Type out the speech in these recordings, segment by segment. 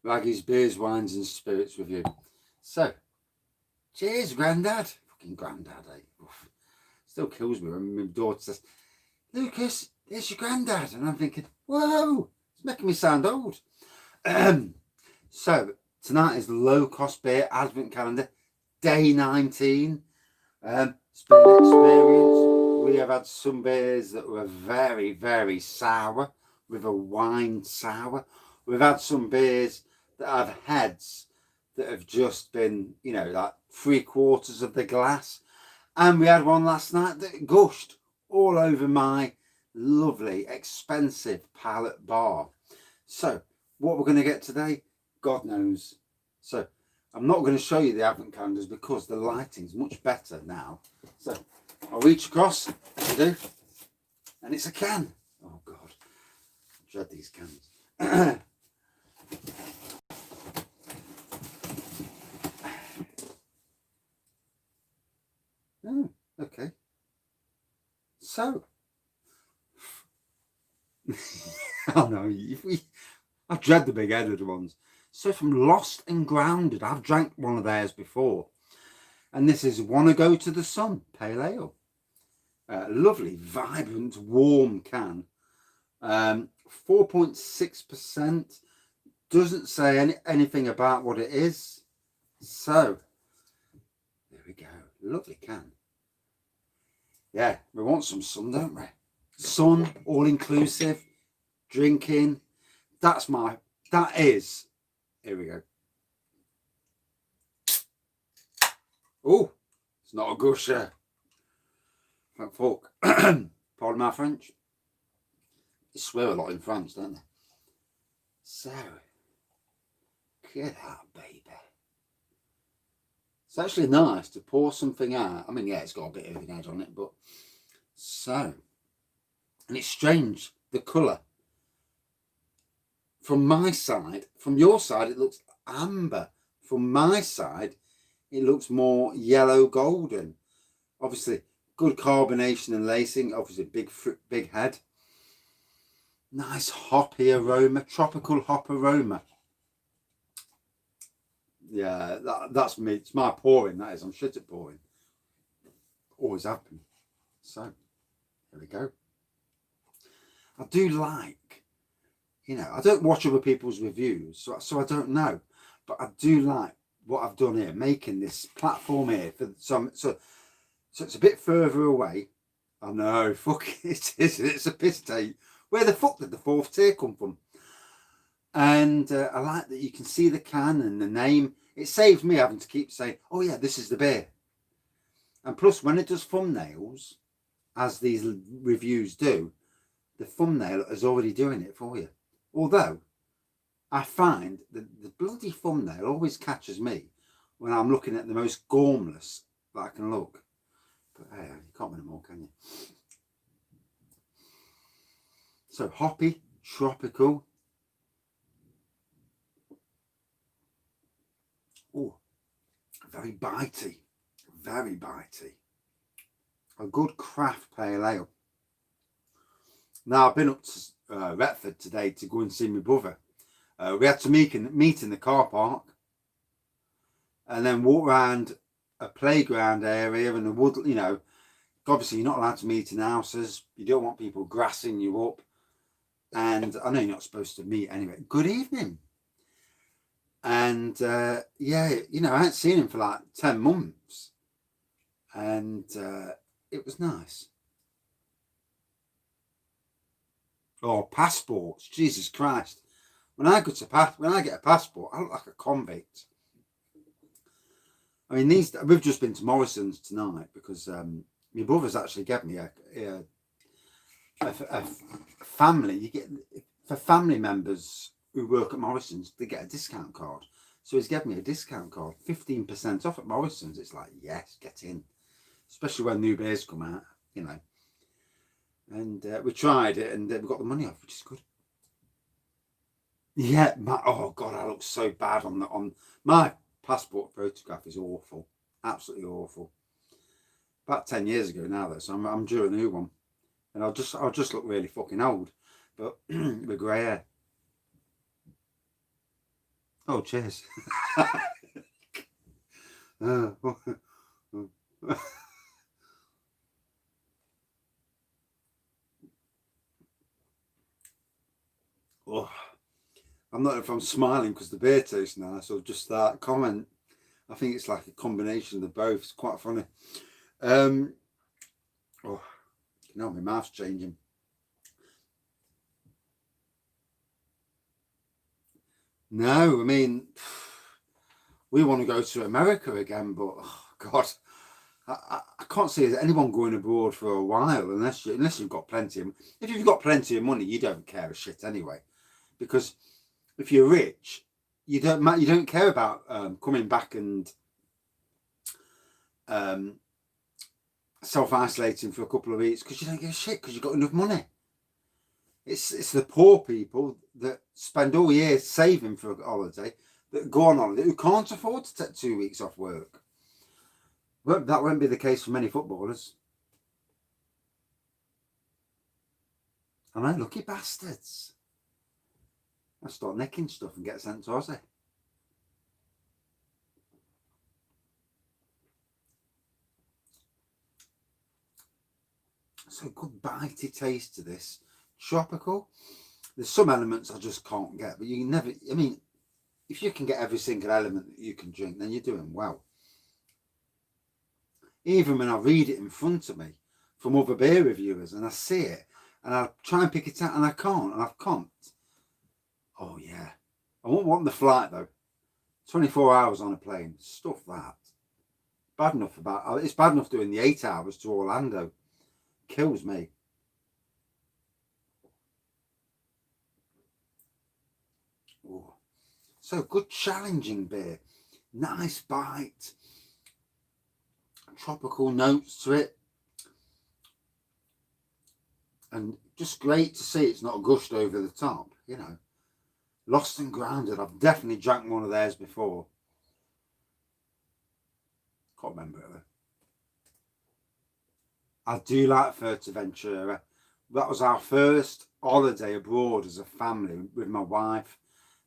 Raggy's Beers, Wines and Spirits review. So, cheers, Grandad. Fucking Grandad, eh? Oof. Still kills me when my daughter says, Lucas, there's your Grandad. And I'm thinking, whoa, it's making me sound old. So, tonight is Lowcostbeer Advent Calendar, day 19. It's been an experience. We have had some beers that were very, very sour, with a wine sour. We've had some beers that have heads that have just been, you know, like 3/4 of the glass. And we had one last night that gushed all over my lovely, expensive palate bar. So, what we're going to get today, God knows. So, I'm not going to show you the advent calendars because the lighting's much better now. So, I'll reach across, as I do, and it's a can. Oh, God. I dread these cans. Oh, okay. So, oh no, I dread the big-headed ones. So from Lost and Grounded, I've drank one of theirs before, and this is Wanna Go to the Sun Pale Ale. Lovely, vibrant, warm can. 4.6%. Doesn't say anything about what it is. So, there we go. Lovely can. Yeah, we want some sun, don't we? Sun, all-inclusive, drinking. That is. Here we go. Oh, it's not a gusher. Thank fuck. Pardon my French. They swear a lot in France, don't they? So, get out, baby. It's actually nice to pour something out. I mean, yeah, it's got a bit of an edge on it, but so, and it's strange, the colour. From my side, from your side, it looks amber. From my side, it looks more yellow golden. Obviously, good carbonation and lacing. Obviously, big head. Nice hoppy aroma, tropical hop aroma. Yeah, that's me. It's my pouring, that is. I'm shit at pouring. Always have been. So, here we go. I do like, you know, I don't watch other people's reviews, so I don't know. But I do like what I've done here, making this platform here for some. So it's a bit further away. I know, fuck it is. It's a piss take. Where the fuck did the fourth tier come from? And I like that you can see the can and the name. It saves me having to keep saying, oh yeah, this is the beer. And plus, when it does thumbnails, as these reviews do, the thumbnail is already doing it for you. Although, I find that the bloody thumbnail always catches me when I'm looking at the most gormless that I can look. But hey, you can't win them all, can you? So, hoppy, tropical. Oh, very bitey. Very bitey. A good craft pale ale. Now, I've been up to Retford today to go and see my brother. We had to meet in the car park and then walk around a playground area and the wood, you know. Obviously, you're not allowed to meet in houses. You don't want people grassing you up. And I know you're not supposed to meet anyway. Good evening. And yeah, you know, I hadn't seen him for like 10 months. And it was nice. Oh, passports. Jesus Christ. When I get a passport, I look like a convict. I mean, we've just been to Morrison's tonight because my brother's actually given me a family. You get for family members who work at Morrison's, they get a discount card. So he's given me a discount card, 15% off at Morrison's. It's like, yes, get in, especially when new beers come out, you know. And we tried it, and we got the money off, which is good. Yeah, oh God, I look so bad on my passport photograph is awful, absolutely awful. About 10 years ago now, though, so I'm due a new one, and I'll just look really fucking old, but with grey hair. Oh, cheers. Oh, I'm not if I'm smiling because the beer tastes nice or just that comment. I think it's like a combination of the both. It's quite funny. Oh, you know, my mouth's changing. No, I mean, we want to go to America again, but oh, God, I can't see anyone going abroad for a while unless you've got plenty of. If you've got plenty of money, you don't care a shit anyway, because if you're rich, you don't care about coming back and self-isolating for a couple of weeks because you don't give a shit because you've got enough money. It's the poor people that spend all year saving for a holiday that go on holiday who can't afford to take 2 weeks off work. Well, that won't be the case for many footballers. I know, lucky bastards. I'll start nicking stuff and get sent to Aussie. So good bitey taste to this. Tropical. There's some elements I just can't get, but you can never, I mean, if you can get every single element that you can drink, then you're doing well. Even when I read it in front of me from other beer reviewers and I see it and I try and pick it out and I can't and I can't. Oh yeah. I won't want the flight though. 24 hours on a plane. Stuff that. Bad enough it's bad enough doing the 8 hours to Orlando. Kills me. Ooh. So good challenging beer. Nice bite. Tropical notes to it. And just great to see it's not gushed over the top, you know. Lost and Grounded. I've definitely drank one of theirs before. Can't remember it though. I do like Fuerteventura. That was our first holiday abroad as a family with my wife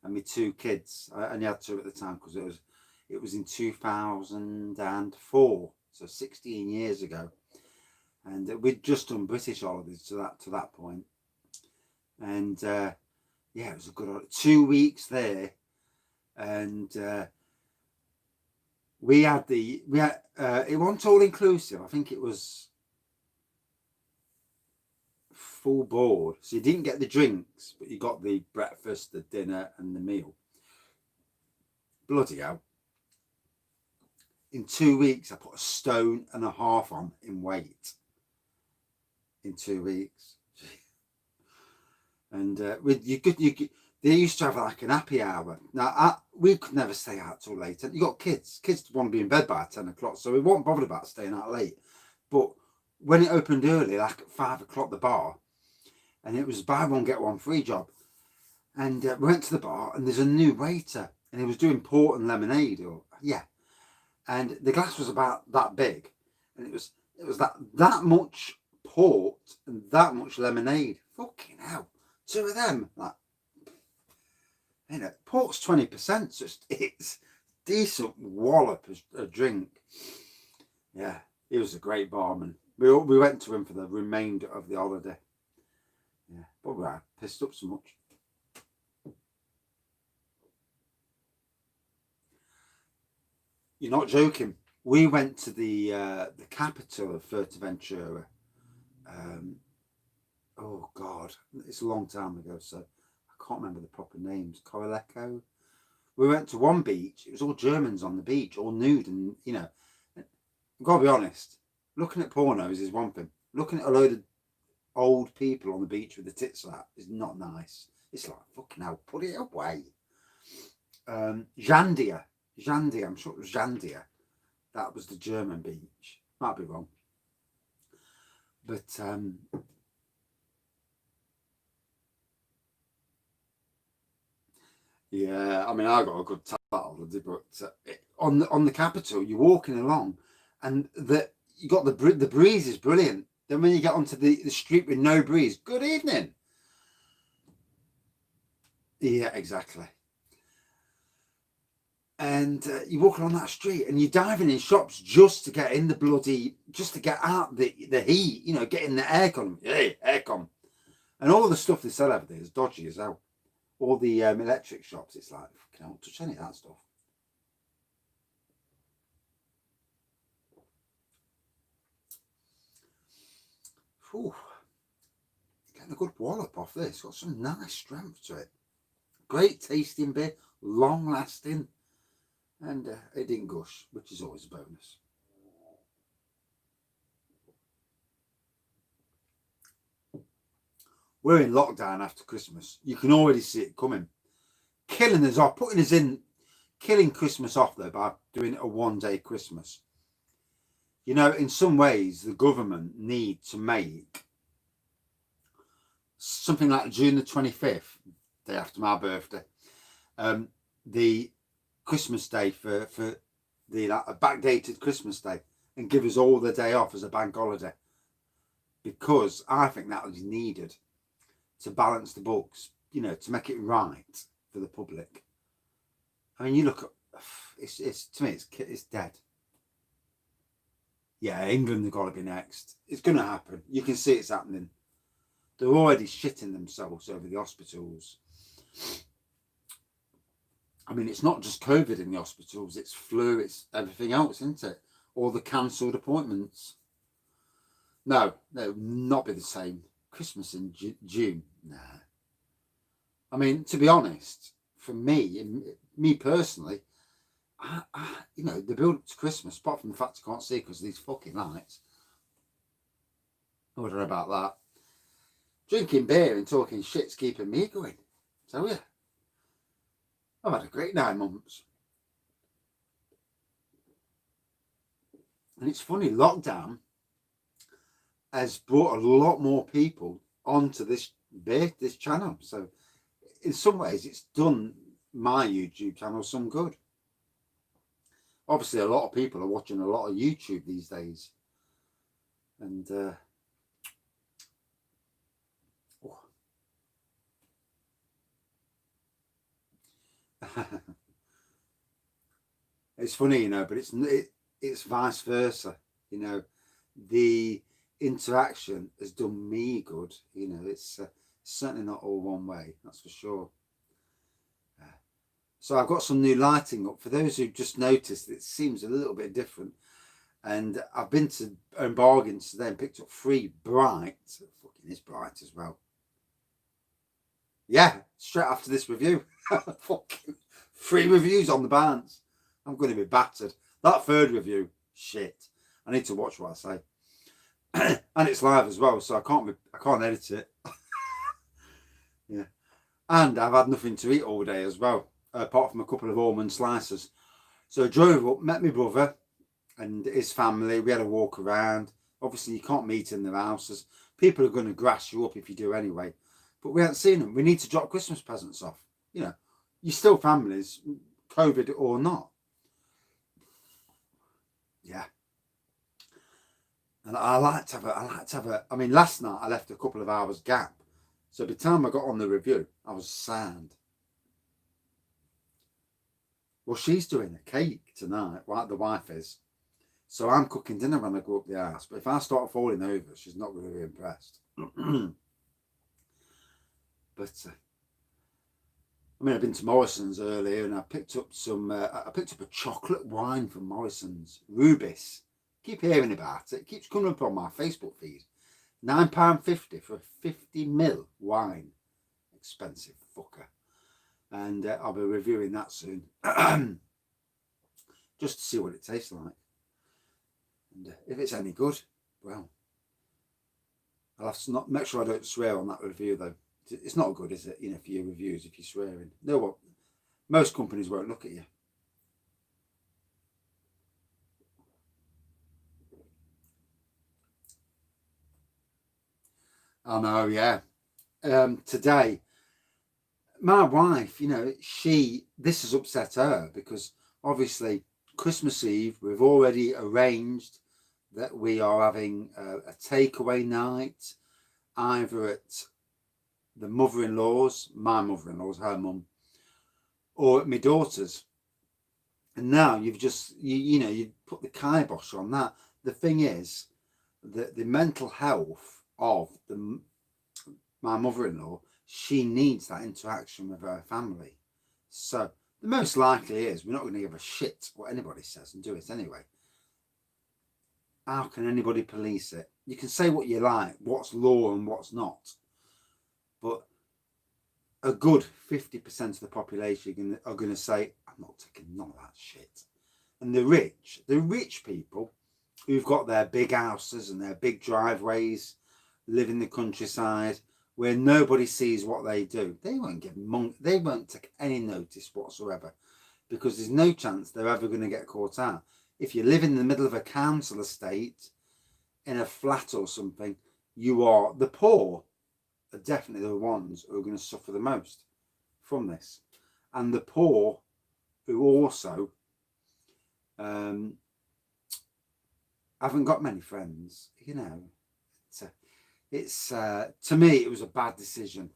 and my 2 kids. I only had 2 at the time because it was in 2004, so 16 years ago, and we'd just done British holidays to that point, and yeah, it was a good 2 weeks there, and we had it wasn't all inclusive. I think it was full board, so you didn't get the drinks, but you got the breakfast, the dinner, and the meal. Bloody hell! In 2 weeks, I put 1.5 stone on in weight. In 2 weeks, and they used to have like an happy hour. Now we could never stay out till late. You got kids want to be in bed by 10 o'clock, so we weren't bothered about staying out late. But when it opened early, like at 5 o'clock, the bar, and it was buy one get one free job, and we went to the bar, and there's a new waiter, and he was doing port and lemonade, and the glass was about that big, and it was that much port and that much lemonade. Fucking hell, 2 of them, like, you know, port's 20%, so it's decent wallop as a drink. Yeah, he was a great barman. We went to him for the remainder of the holiday. Yeah, but we were pissed up so much. You're not joking. We went to the capital of Fuerteventura. Oh God, it's a long time ago, so I can't remember the proper names. Corileco. We went to one beach. It was all Germans on the beach, all nude, and you know, I've got to be honest. Looking at pornos is one thing. Looking at a load of old people on the beach with the tits out is not nice. It's like, fucking hell, put it away. Jandia, I'm sure it was Jandia. That was the German beach. Might be wrong. But yeah, I mean, I got a good time holiday, but on the capital, you're walking along, and you got the breeze is brilliant. Then when you get onto the street with no breeze, good evening. Yeah, exactly. And you're walking on that street and you're diving in shops just to get in the bloody, just to get out the heat, you know, get in the aircon. Hey, aircon. And all the stuff they sell over there is dodgy as hell. All the electric shops, it's like, I don't touch any of that stuff. Whew. Getting a good wallop off this. Got some nice strength to it. Great tasting beer, long lasting. And it didn't gush, which is always a bonus. We're in lockdown after Christmas. You can already see it coming. Killing us off, killing Christmas off though by doing a one-day Christmas. You know, in some ways, the government need to make something like June the 25th, day after my birthday, the Christmas day for the a backdated Christmas day, and give us all the day off as a bank holiday, because I think that was needed to balance the books, you know, to make it right for the public. I mean, you look at it's to me it's dead. Yeah, England have got to be next. It's going to happen. You can see it's happening. They're already shitting themselves over the hospitals. I mean, it's not just COVID in the hospitals, it's flu, it's everything else, isn't it? All the cancelled appointments. No, they'll not be the same. Christmas in June, nah. I mean, to be honest, for me personally, you know, the build up to Christmas, apart from the fact I can't see because of these fucking lights. I don't know about that. Drinking beer and talking shit's keeping me going. So yeah, I've had a great 9 months. And it's funny, lockdown has brought a lot more people onto this channel. So in some ways, it's done my YouTube channel some good. Obviously, a lot of people are watching a lot of YouTube these days. And it's funny, you know, but it's vice versa. You know, the interaction has done me good. You know, it's certainly not all one way, that's for sure. So I've got some new lighting up. For those who just noticed, it seems a little bit different. And I've been to Own Bargains today and picked up 3 bright. Fucking is bright as well. Yeah, straight after this review. Fucking 3 reviews on the Barnes. I'm going to be battered. That 3rd review, shit. I need to watch what I say. And it's live as well, so I can't edit it. Yeah. And I've had nothing to eat all day as well, apart from a couple of almond slices. So I drove up, met my brother and his family. We had a walk around. Obviously, you can't meet in their houses. People are going to grass you up if you do anyway. But we haven't seen them. We need to drop Christmas presents off. You know, you're still families, COVID or not. Yeah. And I like to have a, I mean, last night I left a couple of hours gap. So by the time I got on the review, I was sound. Well, she's doing a cake tonight, like the wife is. So I'm cooking dinner when I go up the house. But if I start falling over, she's not going to be impressed. But I mean, I've been to Morrison's earlier, and I picked up a chocolate wine from Morrison's, Rubis. Keep hearing about it. It keeps coming up on my Facebook feed. £9.50 for a 50ml wine. Expensive fucker. And I'll be reviewing that soon. Just to see what it tastes like. And if it's any good, well, I'll have to not make sure I don't swear on that review though. It's not good, is it? You know, for your reviews if you're swearing. No, what? Most companies won't look at you. I know, yeah. Today, my wife, you know, this has upset her because obviously Christmas Eve, we've already arranged that we are having a takeaway night, either at the mother-in-law's, my mother-in-law's, her mum, or at my daughter's. And now you've just, you know, you put the kibosh on that. The thing is that the mental health of my mother-in-law, she needs that interaction with her family. So the most likely is we're not going to give a shit what anybody says and do it anyway. How can anybody police it? You can say what you like, what's law and what's not. But a good 50% of the population are going to say, I'm not taking none of that shit. And the rich people who've got their big houses and their big driveways, live in the countryside where nobody sees what they do, they won't they won't take any notice whatsoever, because there's no chance they're ever going to get caught out. If you live in the middle of a council estate in a flat or something, the poor are definitely the ones who are going to suffer the most from this. And the poor who also haven't got many friends, you know. It's to me, it was a bad decision.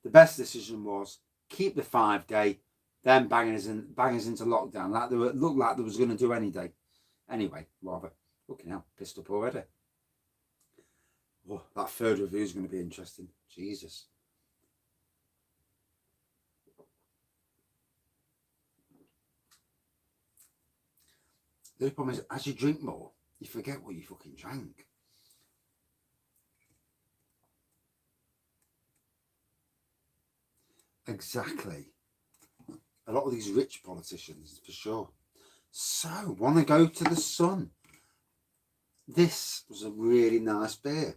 The best decision was keep the 5-day, then bang us into lockdown. Like it looked like they was going to do any day. Anyway, rather, looking out, pissed up already. Oh, that third review is going to be interesting. Jesus. The only problem is, as you drink more, you forget what you fucking drank. Exactly. A lot of these rich politicians, for sure. So, want to go to the sun. This was a really nice beer.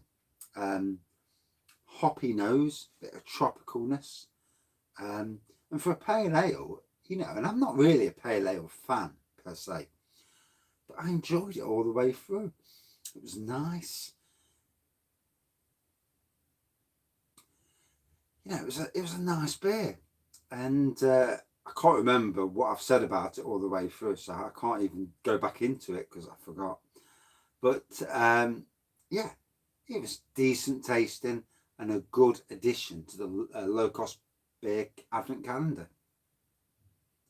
Hoppy nose, bit of tropicalness. And for a pale ale, you know, and I'm not really a pale ale fan per se, but I enjoyed it all the way through. It was nice. You know, it was a nice beer. And I can't remember what I've said about it all the way through, so I can't even go back into it because I forgot. But yeah, it was decent tasting and a good addition to the Lowcostbeer advent calendar.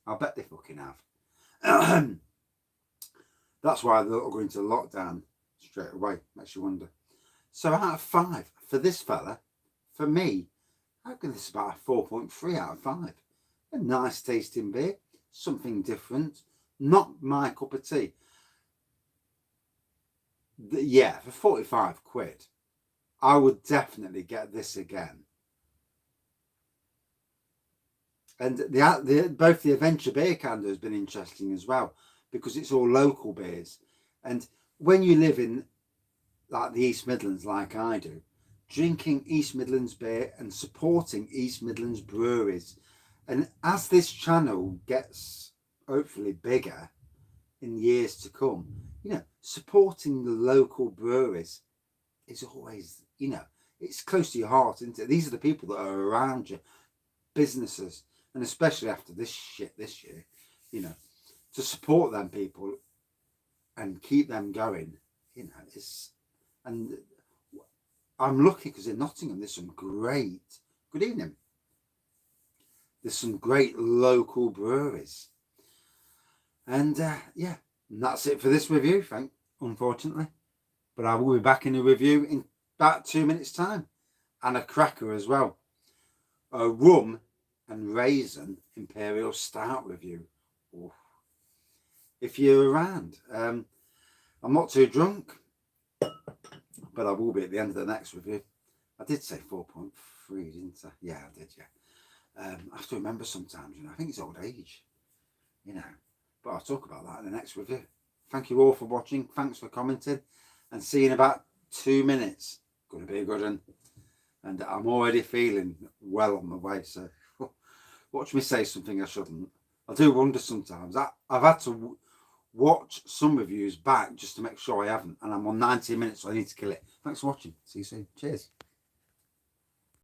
I bet they fucking have. That's why they're all going to lockdown straight away. Makes you wonder. So out of 5 for this fella, for me, I give this about a 4.3 out of 5. A nice tasting beer, something different, not my cup of tea. Yeah, for 45 quid, I would definitely get this again. And both the Adventure Beer Calendar has been interesting as well, because it's all local beers. And when you live in like the East Midlands, like I do, drinking East Midlands beer and supporting East Midlands breweries. And as this channel gets hopefully bigger in years to come, you know, supporting the local breweries is always, you know, it's close to your heart, isn't it? These are the people that are around you, businesses, and especially after this shit this year, you know, to support them people and keep them going, you know, and I'm lucky because in Nottingham there's some great, good evening, there's some great local breweries. And yeah, and that's it for this review, unfortunately. But I will be back in a review in about 2 minutes time. And a cracker as well. A rum and raisin imperial stout review. Oof. If you're around. I'm not too drunk, but I will be at the end of the next review. I did say 4.3, didn't I? Yeah, I did, yeah. I have to remember sometimes, you know, I think it's old age, you know, but I'll talk about that in the next review. Thank you all for watching. Thanks for commenting, and see you in about 2 minutes. Going to be a good one. And I'm already feeling well on my way, so watch me say something I shouldn't. I do wonder sometimes. I've had to watch some reviews back just to make sure I haven't, and I'm on 90 minutes, so I need to kill it. Thanks for watching. See you soon. Cheers.